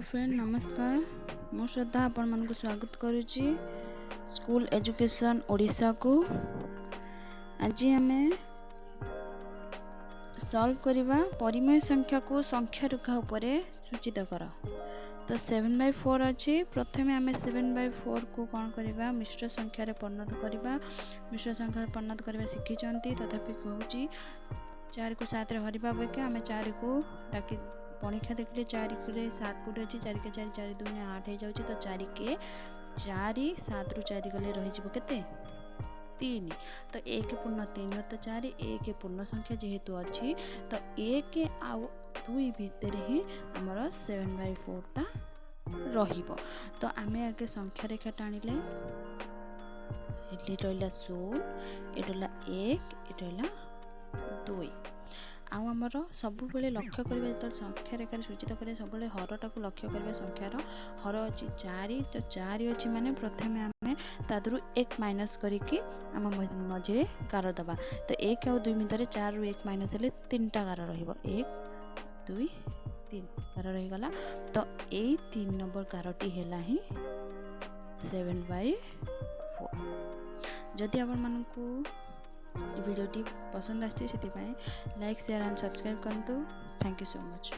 Friend नमस्कार मु श्रद्धा आपण मन को स्वागत करुच्ची स्कूल एजुकेशन ओडिशा को। आज आम सॉल्व करवा परिमेय संख्या को संख्या रेखा उपरे सूचित कर। तो 7/4 अच्छी प्रथम आम 7/4 को कौन करवा मिश्र संख्यार परिणत करवा। मिश्र संख्यार परिणत करवा शिखी तथापि कहूँ 4 को 7 हरवा अपेक्षा आम 4 को डाकी पणिखा देखिले 4 को 7 कोटे अच्छी 4 के 4 4 2 8 हो जाऊँगी। तो 4 के 4 7 रु 4 गले रही 3। तो 1 पूर्ण 3 तो 4 1 पूर्ण संख्या जेहेतु अच्छी तो 1 आउ 2 भितर ही आमर 7/4 टा रहिबो। तो आम आगे संख्या रेखा टाणिले ये रहा 16 ये रहा 1 ये रहा 2। आमर सब लक्ष्य करवा जो संख्या रेखार सूचित करें सब हरटा को लक्ष्य करवा संख्यार हर अच्छी 4 तो 4 अच्छी माने प्रथम आम तादू 1 माइनस करके आम मझे गार दबा। तो 1 और 2 भितर 4 रु 1 माइनस हेल्ले 3टा गार रही 1 2 3 गार रहीगला। तो यही 3 नंबर गारटी है ही 7/4। जदि आपण मानकू वीडियोटी पसंद आती लाइक शेयर एंड सब्सक्राइब करंतु। Thank you so much.